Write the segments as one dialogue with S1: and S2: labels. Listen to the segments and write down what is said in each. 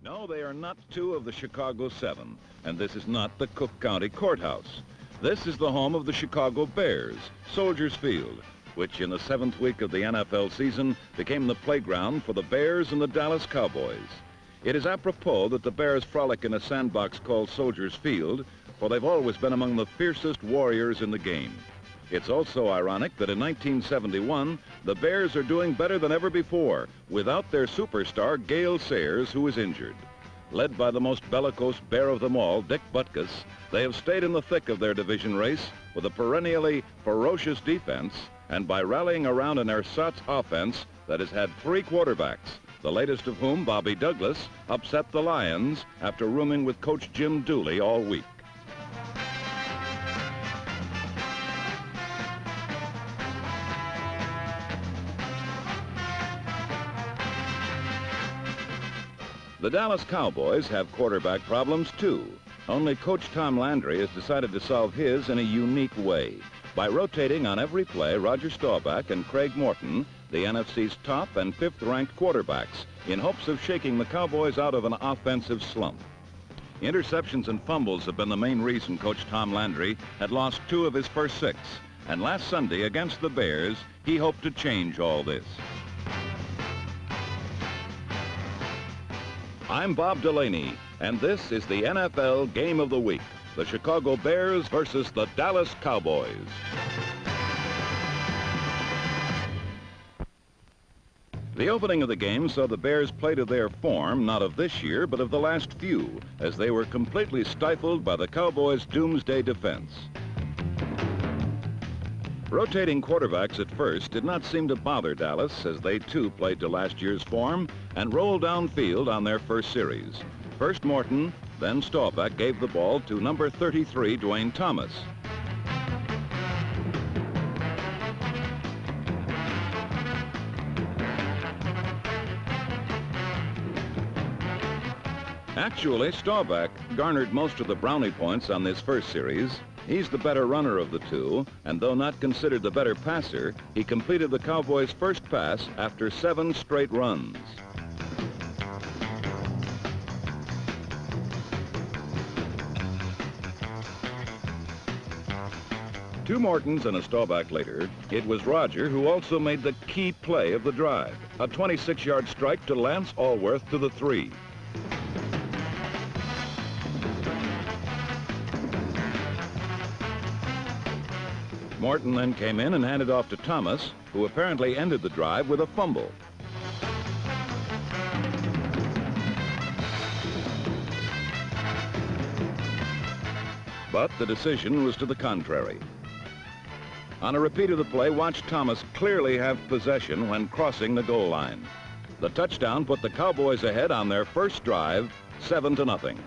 S1: No, they are not two of the Chicago Seven, and this is not the Cook County Courthouse. This is the home of the Chicago Bears, Soldiers Field, which in the 7th week of the NFL season became the playground for the Bears and the Dallas Cowboys. It is apropos that the Bears frolic in a sandbox called Soldiers Field, for they've always been among the fiercest warriors in the game. It's also ironic that in 1971, the Bears are doing better than ever before without their superstar, Gale Sayers, who is injured. Led by the most bellicose Bear of them all, Dick Butkus, they have stayed in the thick of their division race with a perennially ferocious defense and by rallying around an ersatz offense that has had 3 quarterbacks, the latest of whom, Bobby Douglas, upset the Lions after rooming with Coach Jim Dooley all week. The Dallas Cowboys have quarterback problems too. Only Coach Tom Landry has decided to solve his in a unique way by rotating on every play Roger Staubach and Craig Morton, the NFC's top and 5th-ranked quarterbacks, in hopes of shaking the Cowboys out of an offensive slump. Interceptions and fumbles have been the main reason Coach Tom Landry had lost 2 of his first 6, and last Sunday against the Bears, he hoped to change all this. I'm Bob Delaney, and this is the NFL Game of the Week, the Chicago Bears versus the Dallas Cowboys. The opening of the game saw the Bears play to their form, not of this year, but of the last few, as they were completely stifled by the Cowboys' doomsday defense. Rotating quarterbacks at first did not seem to bother Dallas, as they too played to last year's form and rolled downfield on their first series. First Morton, then Staubach gave the ball to number 33, Dwayne Thomas. Actually, Staubach garnered most of the brownie points on this first series. He's the better runner of the two, and though not considered the better passer, he completed the Cowboys' first pass after 7 straight runs. Two Mortons and a Staubach later, it was Roger who also made the key play of the drive, a 26-yard strike to Lance Alworth to the 3. Morton then came in and handed off to Thomas, who apparently ended the drive with a fumble. But the decision was to the contrary. On a repeat of the play, watch Thomas clearly have possession when crossing the goal line. The touchdown put the Cowboys ahead on their first drive, 7-0.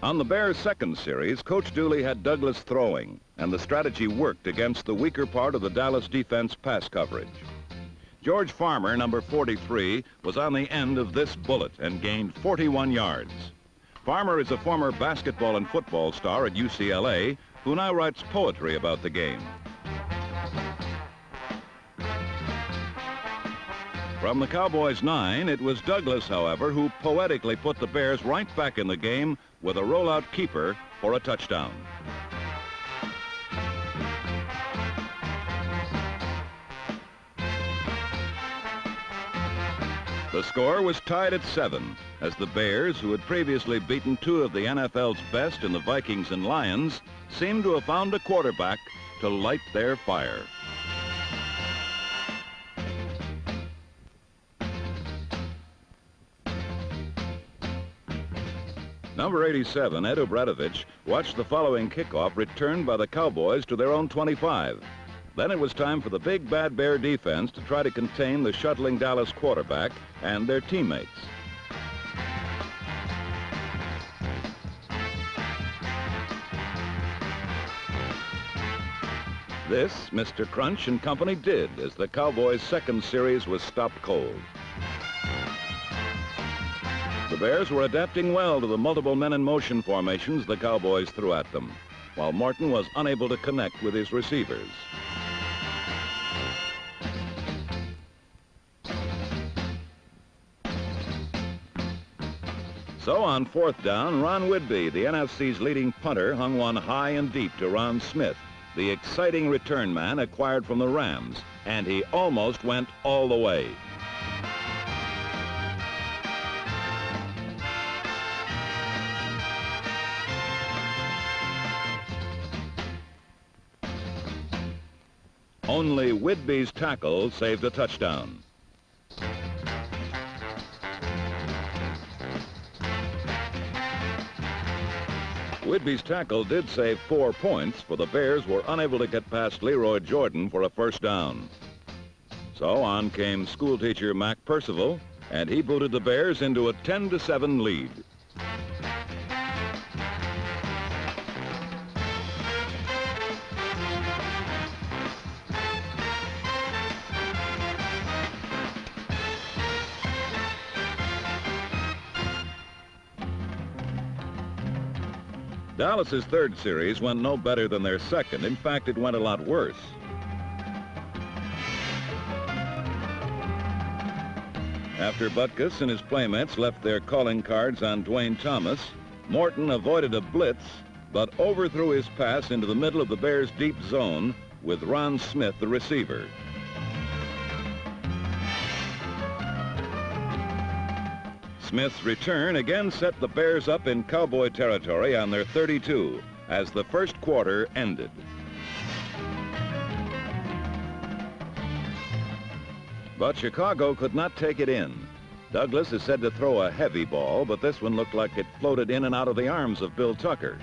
S1: On the Bears' second series, Coach Dooley had Douglas throwing, and the strategy worked against the weaker part of the Dallas defense pass coverage. George Farmer, number 43, was on the end of this bullet and gained 41 yards. Farmer is a former basketball and football star at UCLA who now writes poetry about the game. From the Cowboys' 9, it was Douglas, however, who poetically put the Bears right back in the game with a rollout keeper for a touchdown. The score was tied at 7, as the Bears, who had previously beaten 2 of the NFL's best in the Vikings and Lions, seemed to have found a quarterback to light their fire. Number 87, Ed Obradovich, watched the following kickoff returned by the Cowboys to their own 25. Then it was time for the big bad Bear defense to try to contain the shuttling Dallas quarterback and their teammates. This, Mr. Crunch and company did as the Cowboys' second series was stopped cold. The Bears were adapting well to the multiple men in motion formations the Cowboys threw at them. while Morton was unable to connect with his receivers. So on fourth down, Ron Whidbey, the NFC's leading punter, hung one high and deep to Ron Smith, the exciting return man acquired from the Rams, and he almost went all the way. Only Whidbey's tackle saved a touchdown. Whidbey's tackle did save 4 points, for the Bears were unable to get past Leroy Jordan for a first down. So on came schoolteacher Mac Percival, and he booted the Bears into a 10-7 lead. Dallas's third series went no better than their second. In fact, it went a lot worse. After Butkus and his playmates left their calling cards on Dwayne Thomas, Morton avoided a blitz, but overthrew his pass into the middle of the Bears' deep zone with Ron Smith, the receiver. Smith's return again set the Bears up in Cowboy territory on their 32 as the first quarter ended. But Chicago could not take it in. Douglas is said to throw a heavy ball, but this one looked like it floated in and out of the arms of Bill Tucker.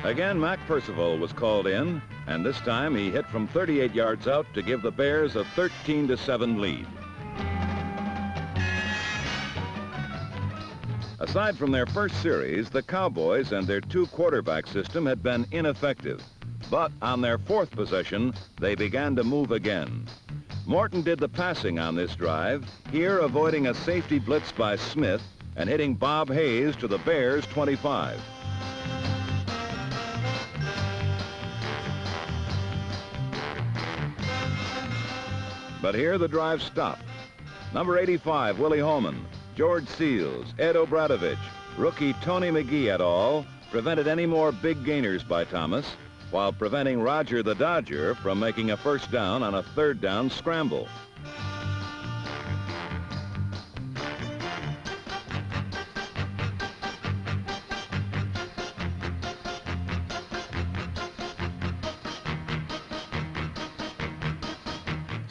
S1: Again, Mac Percival was called in, and this time he hit from 38 yards out to give the Bears a 13-7 lead. Aside from their first series, the Cowboys and their two-quarterback system had been ineffective. But on their fourth possession, they began to move again. Morton did the passing on this drive, here avoiding a safety blitz by Smith and hitting Bob Hayes to the Bears' 25. But here the drive stopped. Number 85, Willie Holman, George Seals, Ed Obradovich, rookie Tony McGee et al. Prevented any more big gainers by Thomas, while preventing Roger the Dodger from making a first down on a third down scramble.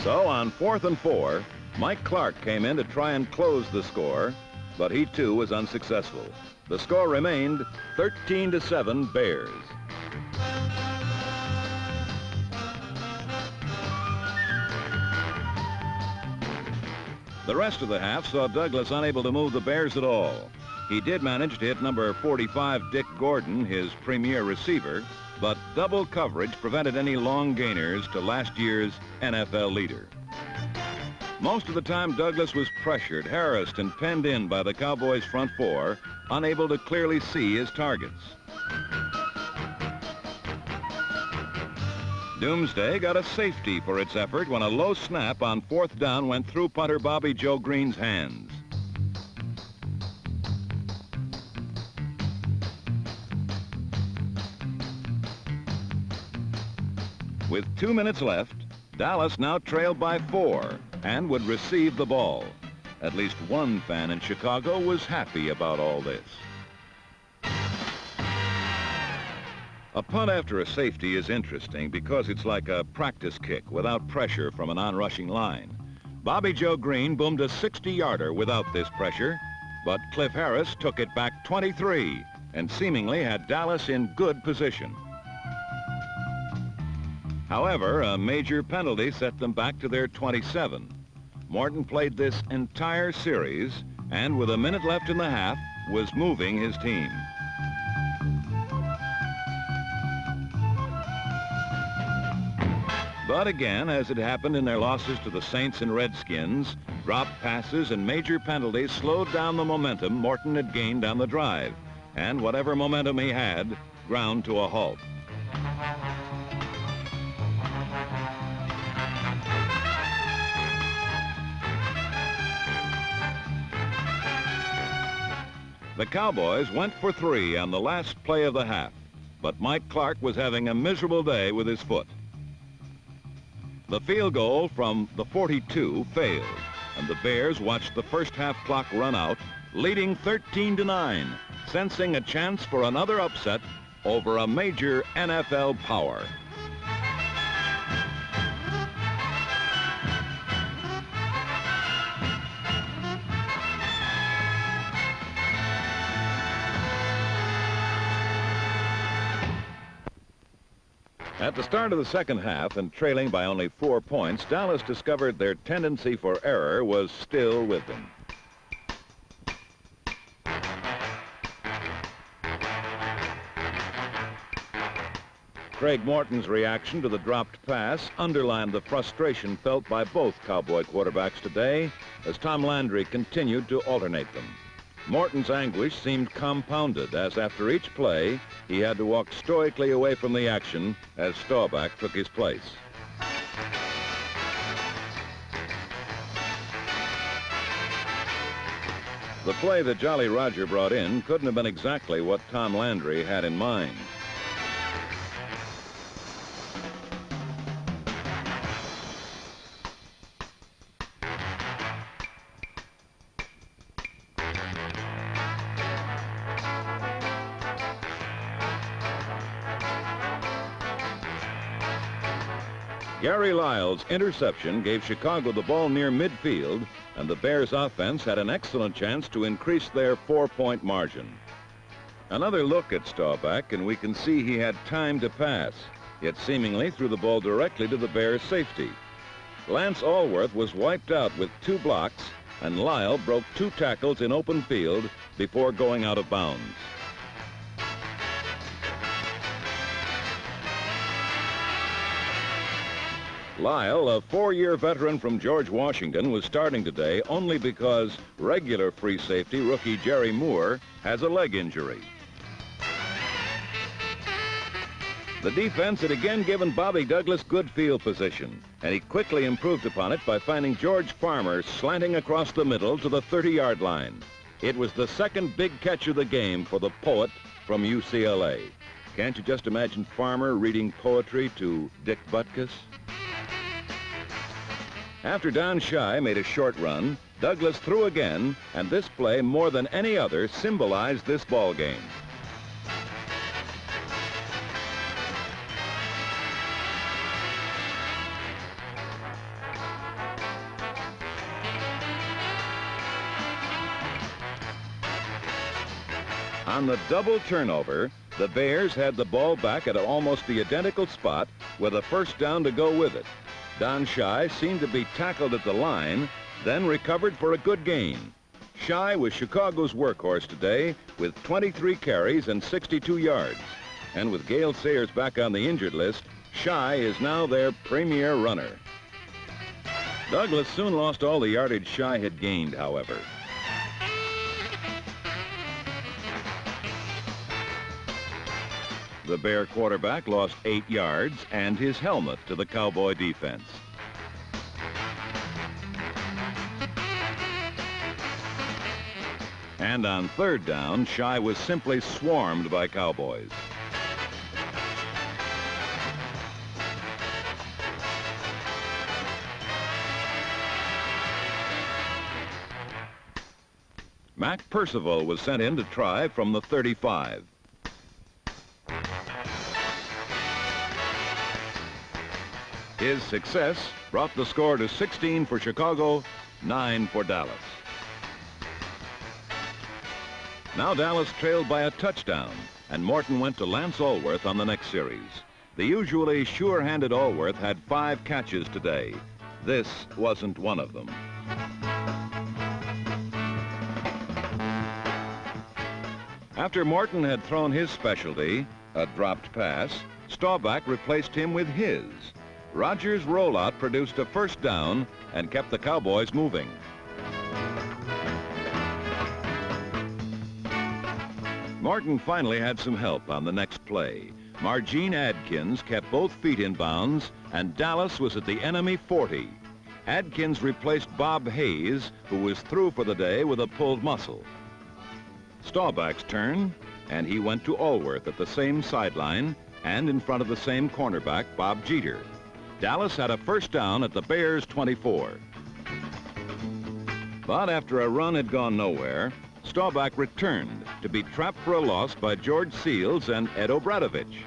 S1: So on 4th and 4, Mike Clark came in to try and close the score, but he too was unsuccessful. The score remained 13-7 Bears. The rest of the half saw Douglas unable to move the Bears at all. He did manage to hit number 45, Dick Gordon, his premier receiver, but double coverage prevented any long gainers to last year's NFL leader. Most of the time, Douglas was pressured, harassed, and penned in by the Cowboys' front four, unable to clearly see his targets. Doomsday got a safety for its effort when a low snap on 4th down went through punter Bobby Joe Green's hands. With 2 minutes left, Dallas now trailed by 4 and would receive the ball. At least one fan in Chicago was happy about all this. A punt after a safety is interesting because it's like a practice kick without pressure from an on-rushing line. Bobby Joe Green boomed a 60-yarder without this pressure, but Cliff Harris took it back 23 and seemingly had Dallas in good position. However, a major penalty set them back to their 27. Morton played this entire series and with a minute left in the half was moving his team. But again, as it happened in their losses to the Saints and Redskins, Drop passes and major penalties slowed down the momentum Morton had gained on the drive, and whatever momentum he had, ground to a halt. The Cowboys went for 3 on the last play of the half, but Mike Clark was having a miserable day with his foot. The field goal from the 42 failed, and the Bears watched the first half clock run out, leading 13-9, sensing a chance for another upset over a major NFL power. At the start of the second half and trailing by only 4 points, Dallas discovered their tendency for error was still with them. Craig Morton's reaction to the dropped pass underlined the frustration felt by both Cowboy quarterbacks today as Tom Landry continued to alternate them. Morton's anguish seemed compounded as after each play, he had to walk stoically away from the action as Staubach took his place. The play that Jolly Roger brought in couldn't have been exactly what Tom Landry had in mind. Gary Lyle's interception gave Chicago the ball near midfield, and the Bears offense had an excellent chance to increase their 4-point margin. Another look at Staubach, and we can see he had time to pass, yet seemingly threw the ball directly to the Bears' safety. Lance Allworth was wiped out with 2 blocks, and Lyle broke 2 tackles in open field before going out of bounds. Lyle, a 4-year veteran from George Washington, was starting today only because regular free safety rookie Jerry Moore has a leg injury. The defense had again given Bobby Douglas good field position, and he quickly improved upon it by finding George Farmer slanting across the middle to the 30-yard line. It was the second big catch of the game for the poet from UCLA. Can't you just imagine Farmer reading poetry to Dick Butkus? After Don Schei made a short run, Douglas threw again, and this play, more than any other, symbolized this ball game. On the double turnover, the Bears had the ball back at almost the identical spot with a first down to go with it. Don Schei seemed to be tackled at the line, then recovered for a good gain. Schei was Chicago's workhorse today with 23 carries and 62 yards. And with Gale Sayers back on the injured list, Schei is now their premier runner. Douglas soon lost all the yardage Schei had gained, however. The Bear quarterback lost 8 yards and his helmet to the Cowboy defense. And on third down, Schei was simply swarmed by Cowboys. Mac Percival was sent in to try from the 35. His success brought the score to 16 for Chicago, 9 for Dallas. Now Dallas trailed by a touchdown, and Morton went to Lance Allworth on the next series. The usually sure-handed Allworth had 5 catches today. This wasn't one of them. After Morton had thrown his specialty, a dropped pass, Staubach replaced him with his. Rogers' rollout produced a first down and kept the Cowboys moving. Morton finally had some help on the next play. Margene Adkins kept both feet in bounds, and Dallas was at the enemy 40. Adkins replaced Bob Hayes, who was through for the day with a pulled muscle. Staubach's turn, and he went to Allworth at the same sideline and in front of the same cornerback, Bob Jeter. Dallas had a first down at the Bears' 24. But after a run had gone nowhere, Staubach returned to be trapped for a loss by George Seals and Ed Obradovich.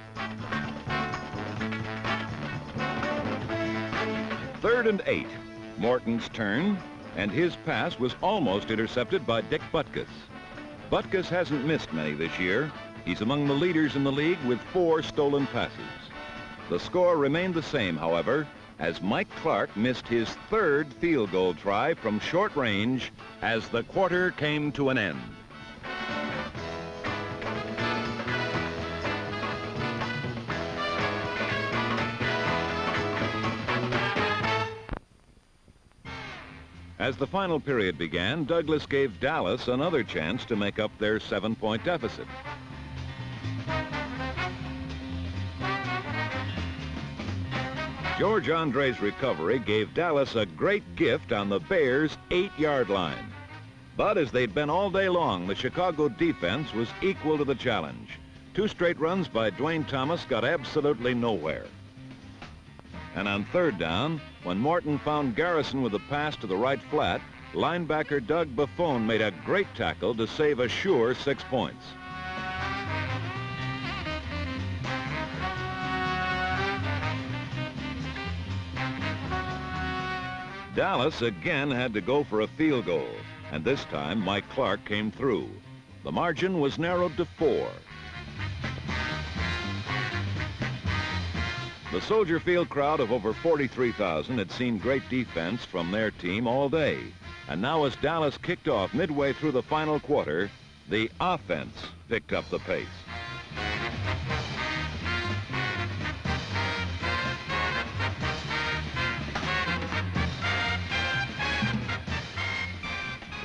S1: 3rd and 8. Morton's turn, and his pass was almost intercepted by Dick Butkus. Butkus hasn't missed many this year. He's among the leaders in the league with 4 stolen passes. The score remained the same, however, as Mike Clark missed his 3rd field goal try from short range as the quarter came to an end. As the final period began, Douglas gave Dallas another chance to make up their 7-point deficit. George Andre's recovery gave Dallas a great gift on the Bears' 8-yard line. But as they'd been all day long, the Chicago defense was equal to the challenge. 2 straight runs by Dwayne Thomas got absolutely nowhere. And on 3rd down, when Morton found Garrison with a pass to the right flat, linebacker Doug Buffone made a great tackle to save a sure 6 points. Dallas again had to go for a field goal, and this time Mike Clark came through. The margin was narrowed to 4. The Soldier Field crowd of over 43,000 had seen great defense from their team all day. And now as Dallas kicked off midway through the final quarter, the offense picked up the pace.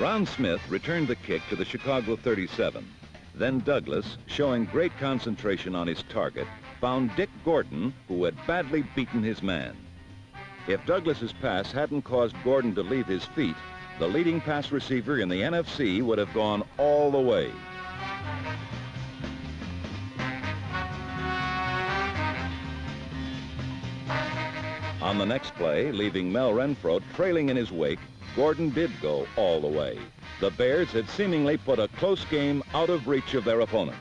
S1: Ron Smith returned the kick to the Chicago 37. Then Douglas, showing great concentration on his target, found Dick Gordon, who had badly beaten his man. If Douglas's pass hadn't caused Gordon to leave his feet, the leading pass receiver in the NFC would have gone all the way. On the next play, leaving Mel Renfro trailing in his wake, Gordon did go all the way. The Bears had seemingly put a close game out of reach of their opponents.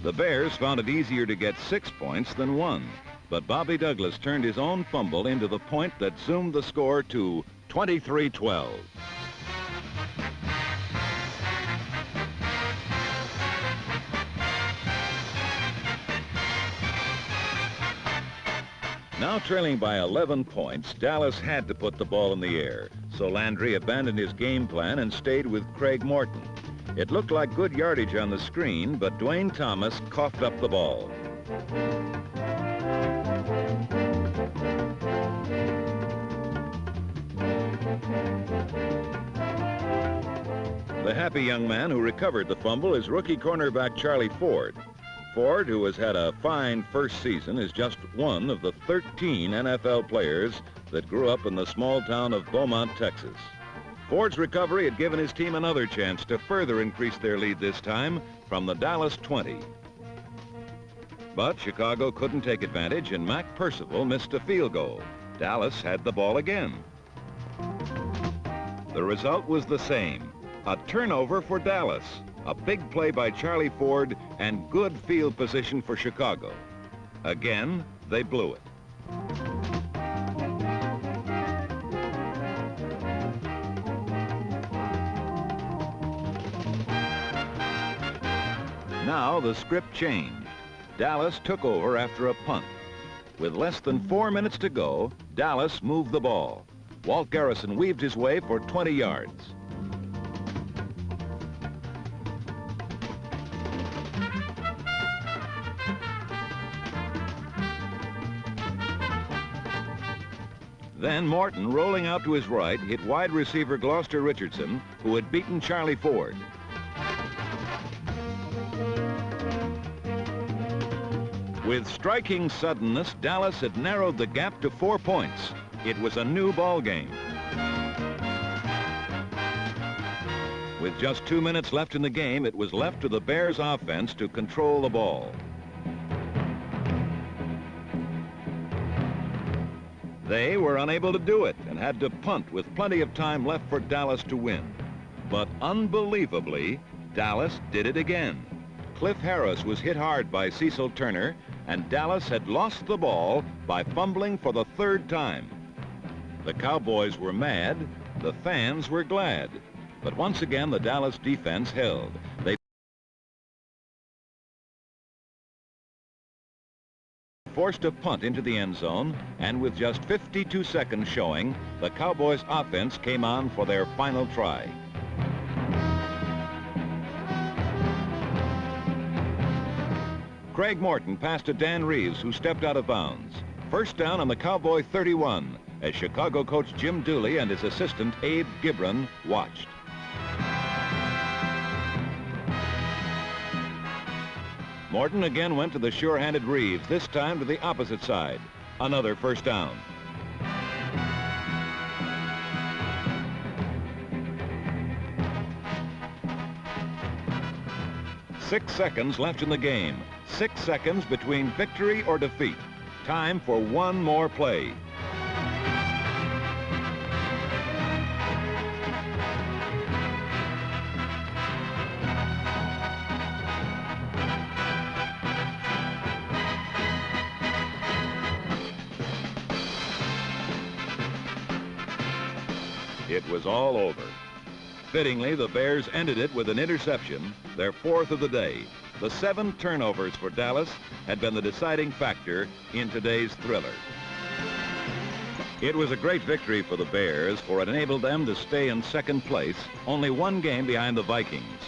S1: The Bears found it easier to get 6 points than 1, but Bobby Douglas turned his own fumble into the point that zoomed the score to 23-12. Now trailing by 11 points, Dallas had to put the ball in the air, so Landry abandoned his game plan and stayed with Craig Morton. It looked like good yardage on the screen, but Dwayne Thomas coughed up the ball. The happy young man who recovered the fumble is rookie cornerback Charlie Ford. Ford, who has had a fine first season, is just one of the 13 NFL players that grew up in the small town of Beaumont, Texas. Ford's recovery had given his team another chance to further increase their lead this time from the Dallas 20. But Chicago couldn't take advantage, and Mac Percival missed a field goal. Dallas had the ball again. The result was the same. A turnover for Dallas. A big play by Charlie Ford and good field position for Chicago. Again, they blew it. Now the script changed. Dallas took over after a punt. With less than 4 minutes to go, Dallas moved the ball. Walt Garrison weaved his way for 20 yards. Then Morton, rolling out to his right, hit wide receiver Gloucester Richardson, who had beaten Charlie Ford. With striking suddenness, Dallas had narrowed the gap to 4 points. It was a new ball game. With just 2 minutes left in the game, it was left to the Bears offense to control the ball. They were unable to do it and had to punt with plenty of time left for Dallas to win. But unbelievably, Dallas did it again. Cliff Harris was hit hard by Cecil Turner, and Dallas had lost the ball by fumbling for the 3rd time. The Cowboys were mad, the fans were glad. But once again, the Dallas defense held. They forced a punt into the end zone, and with just 52 seconds showing, the Cowboys offense came on for their final try. Craig Morton passed to Dan Reeves, who stepped out of bounds. First down on the Cowboy 31, as Chicago coach Jim Dooley and his assistant Abe Gibran watched. Morton again went to the sure-handed Reeves, this time to the opposite side. Another first down. Six seconds left in the game. 6 seconds between victory or defeat. Time for one more play. It was all over. Fittingly, the Bears ended it with an interception, their 4th of the day. The 7 turnovers for Dallas had been the deciding factor in today's thriller. It was a great victory for the Bears, for it enabled them to stay in 2nd place, only 1 game behind the Vikings.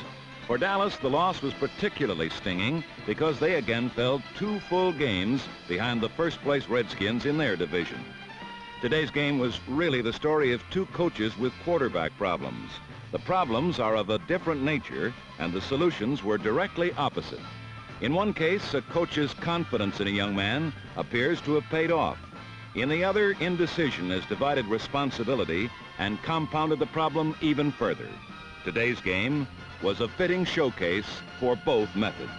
S1: For Dallas, the loss was particularly stinging because they again fell 2 full games behind the first-place Redskins in their division. Today's game was really the story of 2 coaches with quarterback problems. The problems are of a different nature, and the solutions were directly opposite. In one case, a coach's confidence in a young man appears to have paid off. In the other, indecision has divided responsibility and compounded the problem even further. Today's game was a fitting showcase for both methods.